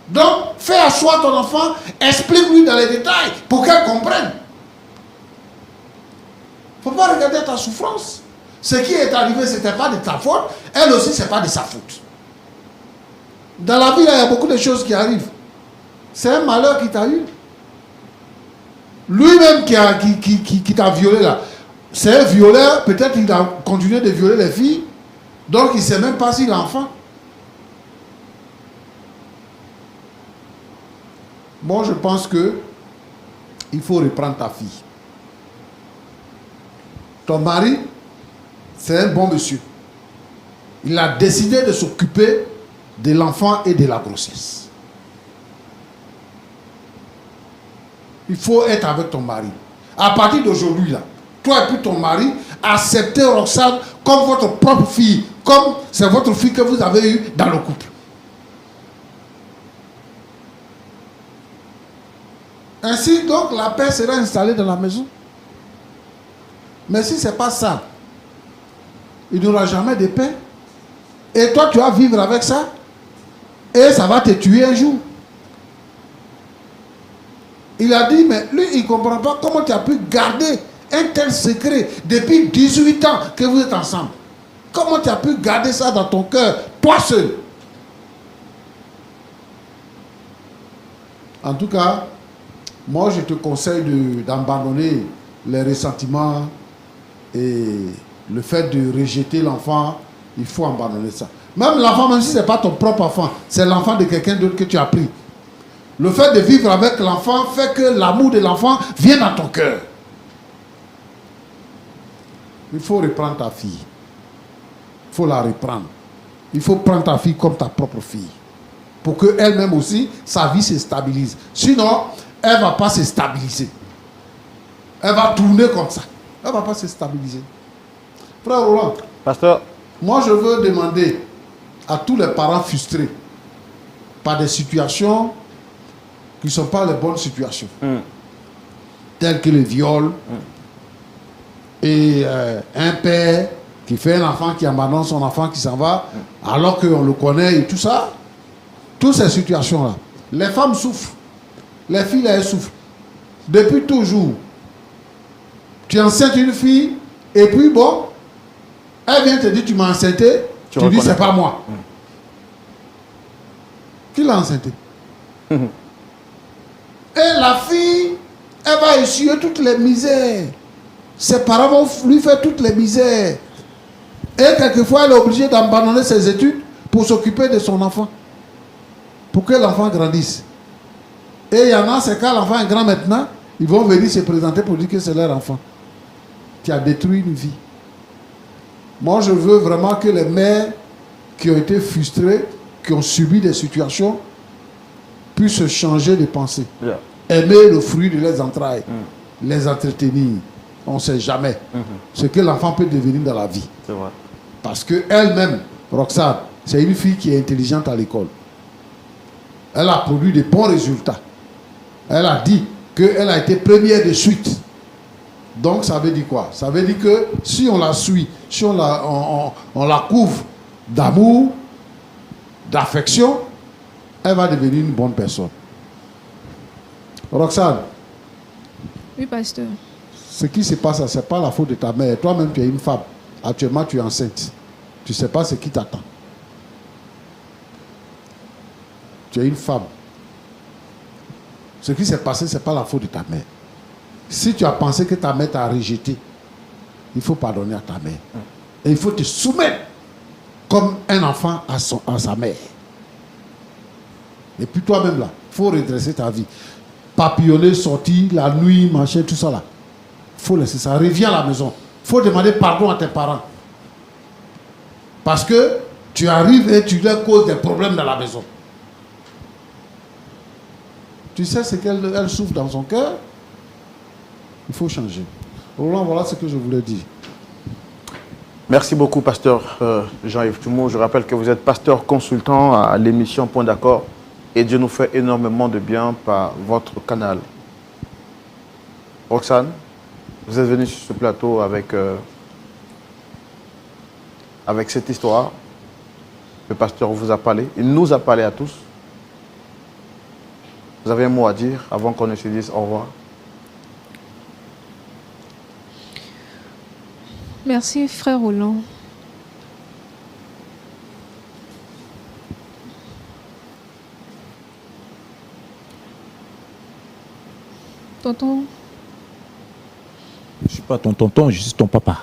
Speaker 3: Donc, fais asseoir ton enfant, explique-lui dans les détails pour qu'elle comprenne. Il ne faut pas regarder ta souffrance. Ce qui est arrivé, ce n'était pas de ta faute. Elle aussi, ce n'est pas de sa faute. Dans la vie, il y a beaucoup de choses qui arrivent. C'est un malheur qui t'a eu. Lui-même qui t'a violé là, c'est un violeur, peut-être qu'il a continué de violer les filles, donc il ne sait même pas s'il a enfant. Moi, je pense que il faut reprendre ta fille. Ton mari, c'est un bon monsieur. Il a décidé de s'occuper de l'enfant et de la grossesse. Il faut être avec ton mari. À partir d'aujourd'hui, là, toi et puis ton mari, acceptez Roxane comme votre propre fille, comme c'est votre fille que vous avez eue dans le couple. Ainsi, donc, la paix sera installée dans la maison. Mais si ce n'est pas ça, il n'y aura jamais de paix. Et toi, tu vas vivre avec ça. Et ça va te tuer un jour. Il a dit, mais lui, il ne comprend pas comment tu as pu garder un tel secret depuis 18 ans que vous êtes ensemble. Comment tu as pu garder ça dans ton cœur, toi seul? En tout cas, moi, je te conseille d'abandonner les ressentiments et le fait de rejeter l'enfant. Il faut abandonner ça. Même l'enfant, même si ce n'est pas ton propre enfant, c'est l'enfant de quelqu'un d'autre que tu as pris. Le fait de vivre avec l'enfant fait que l'amour de l'enfant vient dans ton cœur. Il faut reprendre ta fille. Il faut la reprendre. Il faut prendre ta fille comme ta propre fille. Pour qu'elle-même aussi, sa vie se stabilise. Sinon, elle ne va pas se stabiliser. Elle va tourner comme ça. Elle ne va pas se stabiliser. Frère Roland,
Speaker 1: Pasteur,
Speaker 3: moi je veux demander à tous les parents frustrés par des situations qui ne sont pas les bonnes situations, telles que le viol, et un père qui fait un enfant qui abandonne son enfant qui s'en va, alors qu'on le connaît et tout ça. Toutes ces situations-là. Les femmes souffrent. Les filles, elles souffrent. Depuis toujours. Tu enceintes une fille, et puis bon, elle vient te dire tu m'as enceinté, tu dis c'est pas moi. Qui l'a enceinté? Et la fille, elle va essuyer toutes les misères. Ses parents vont lui faire toutes les misères. Et quelquefois, elle est obligée d'abandonner ses études pour s'occuper de son enfant. Pour que l'enfant grandisse. Et il y en a, c'est quand l'enfant est grand maintenant, ils vont venir se présenter pour dire que c'est leur enfant qui a détruit une vie. Moi, je veux vraiment que les mères qui ont été frustrées, qui ont subi des situations, puissent changer de pensée. Yeah. Aimer le fruit de leurs entrailles, les entretenir. On ne sait jamais ce que l'enfant peut devenir dans la vie.
Speaker 1: C'est vrai.
Speaker 3: Parce qu'elle-même, Roxane, c'est une fille qui est intelligente à l'école. Elle a produit de bons résultats. Elle a dit qu'elle a été première de suite. Donc ça veut dire quoi? Ça veut dire que si on la suit, si on la couvre d'amour, d'affection, elle va devenir une bonne personne. Roxane.
Speaker 2: Oui, pasteur.
Speaker 3: Ce qui se passe, ce n'est pas la faute de ta mère. Toi-même, tu es une femme. Actuellement, tu es enceinte. Tu ne sais pas ce qui t'attend. Tu es une femme. Ce qui s'est passé, ce n'est pas la faute de ta mère. Si tu as pensé que ta mère t'a rejeté, il faut pardonner à ta mère. Et il faut te soumettre comme un enfant à sa mère. Et puis toi-même là, il faut redresser ta vie. Papillonner, sortir, la nuit, machin, tout ça là. Il faut laisser ça. Reviens à la maison. Il faut demander pardon à tes parents. Parce que tu arrives et tu leur causes des problèmes dans la maison. Tu sais ce qu'elle souffre dans son cœur? Il faut changer. Roland, voilà ce que je voulais dire.
Speaker 1: Merci beaucoup, pasteur Jean-Yves Toumo. Je rappelle que vous êtes pasteur consultant à l'émission Point d'accord et Dieu nous fait énormément de bien par votre canal. Roxane, vous êtes venue sur ce plateau avec cette histoire. Le pasteur vous a parlé, il nous a parlé à tous. Vous avez un mot à dire avant qu'on ne se dise au revoir?
Speaker 2: Merci, frère Roland. Tonton.
Speaker 5: Je ne suis pas ton tonton, je suis ton papa.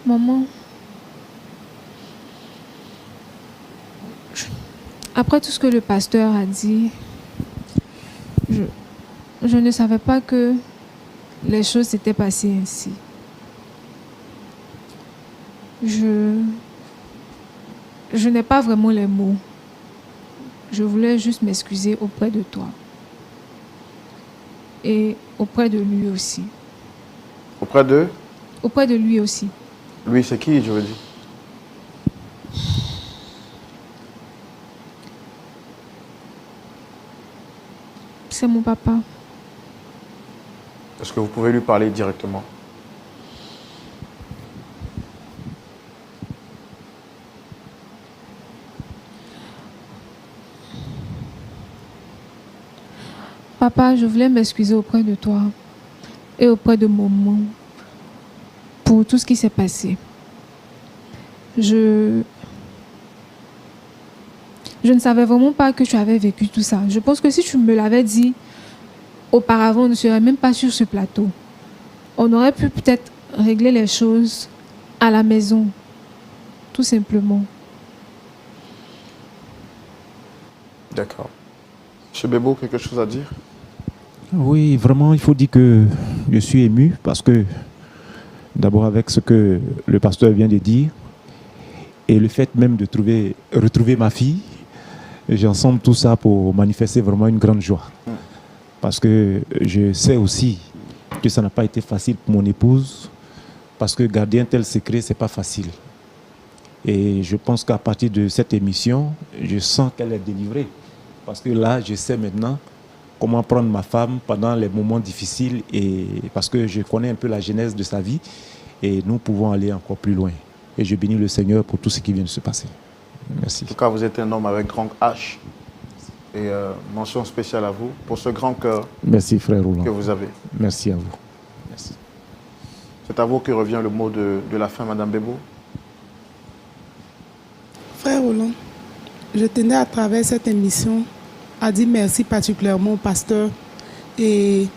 Speaker 2: Maman, après tout ce que le pasteur a dit, je ne savais pas que les choses s'étaient passées ainsi. Je n'ai pas vraiment les mots. Je voulais juste m'excuser auprès de toi. Et auprès de lui aussi.
Speaker 1: Auprès de?
Speaker 2: Auprès de lui aussi.
Speaker 1: Lui, c'est qui, je veux dire?
Speaker 2: C'est mon papa.
Speaker 1: Est-ce que vous pouvez lui parler directement?
Speaker 2: Papa, je voulais m'excuser auprès de toi et auprès de maman pour tout ce qui s'est passé. Je ne savais vraiment pas que tu avais vécu tout ça. Je pense que si tu me l'avais dit auparavant, on ne serait même pas sur ce plateau. On aurait pu peut-être régler les choses à la maison, tout simplement.
Speaker 1: D'accord. Monsieur Bebo, quelque chose à dire?
Speaker 5: Oui, vraiment, il faut dire que je suis ému parce que, d'abord avec ce que le pasteur vient de dire, Et le fait même de retrouver ma fille, j'ensemble tout ça pour manifester vraiment une grande joie. Parce que je sais aussi que ça n'a pas été facile pour mon épouse, parce que garder un tel secret, ce n'est pas facile. Et je pense qu'à partir de cette émission, je sens qu'elle est délivrée. Parce que là, je sais maintenant comment prendre ma femme pendant les moments difficiles, et parce que je connais un peu la genèse de sa vie, et nous pouvons aller encore plus loin. Et je bénis le Seigneur pour tout ce qui vient de se passer. Merci.
Speaker 1: En tout cas, vous êtes un homme avec grand H. Et mention spéciale à vous pour ce grand cœur.
Speaker 5: Merci, frère Roland.
Speaker 1: Que vous avez.
Speaker 5: Merci à vous. Merci.
Speaker 1: C'est à vous que revient le mot de la fin, Madame Bebo.
Speaker 4: Frère Roland, je tenais à travers cette émission à dire merci particulièrement au pasteur et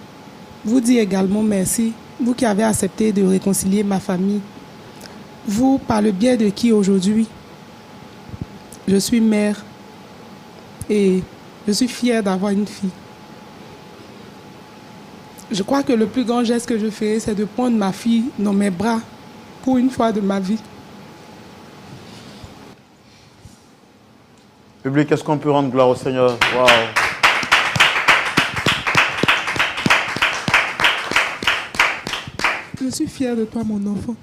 Speaker 4: vous dire également merci, vous qui avez accepté de réconcilier ma famille. Vous, par le biais de qui aujourd'hui, je suis mère et je suis fière d'avoir une fille. Je crois que le plus grand geste que je ferai, c'est de prendre ma fille dans mes bras pour une fois de ma vie.
Speaker 1: Public, est-ce qu'on peut rendre gloire au Seigneur? Waouh!
Speaker 4: Je suis fière de toi, mon enfant.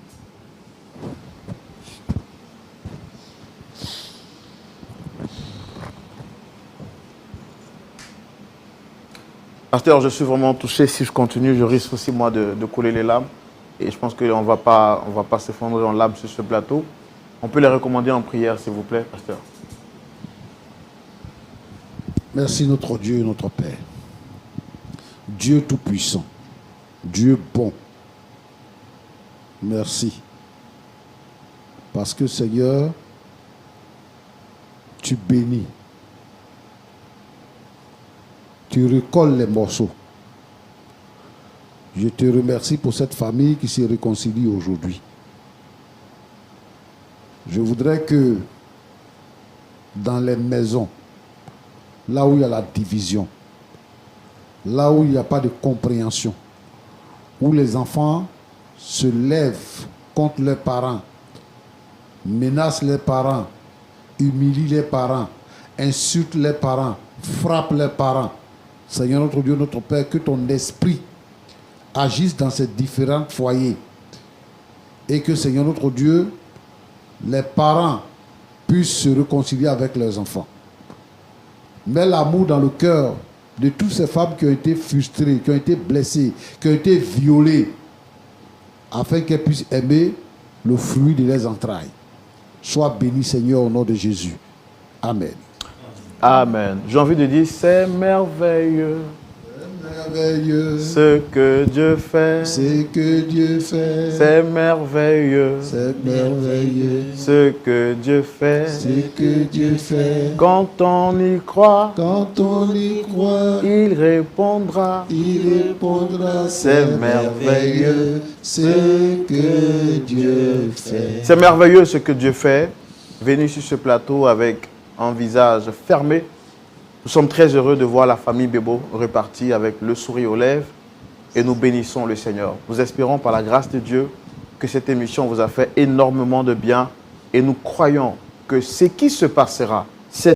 Speaker 1: Pasteur, je suis vraiment touché. Si je continue, je risque aussi, moi, de couler les larmes. Et je pense qu'on ne va pas s'effondrer en larmes sur ce plateau. On peut les recommander en prière, s'il vous plaît, pasteur.
Speaker 3: Merci notre Dieu et notre Père. Dieu tout-puissant. Dieu bon. Merci. Parce que Seigneur, tu bénis. Tu recolles les morceaux. Je te remercie pour cette famille qui se réconcilie aujourd'hui. Je voudrais que dans les maisons, là où il y a la division, là où il n'y a pas de compréhension, où les enfants se lèvent contre leurs parents, menacent les parents, humilient les parents, insultent les parents, frappent les parents. Seigneur notre Dieu, notre Père, que ton esprit agisse dans ces différents foyers et que, Seigneur notre Dieu, les parents puissent se réconcilier avec leurs enfants. Mets l'amour dans le cœur de toutes ces femmes qui ont été frustrées, qui ont été blessées, qui ont été violées, afin qu'elles puissent aimer le fruit de leurs entrailles. Sois béni, Seigneur, au nom de Jésus. Amen.
Speaker 1: Amen. J'ai envie de dire, c'est merveilleux.
Speaker 3: Merveilleux.
Speaker 1: Ce que Dieu fait.
Speaker 3: Ce que Dieu fait.
Speaker 1: C'est merveilleux.
Speaker 3: C'est merveilleux.
Speaker 1: Ce que Dieu fait.
Speaker 3: Ce que Dieu fait.
Speaker 1: Quand on y croit.
Speaker 3: Quand on y croit.
Speaker 1: Il répondra.
Speaker 3: Il répondra.
Speaker 1: C'est merveilleux.
Speaker 3: Ce que Dieu fait.
Speaker 1: C'est merveilleux ce que Dieu fait. Venu sur ce plateau avec un visage fermé. Nous sommes très heureux de voir la famille Bebo repartie avec le sourire aux lèvres et nous bénissons le Seigneur. Nous espérons par la grâce de Dieu que cette émission vous a fait énormément de bien et nous croyons que ce qui se passera, c'est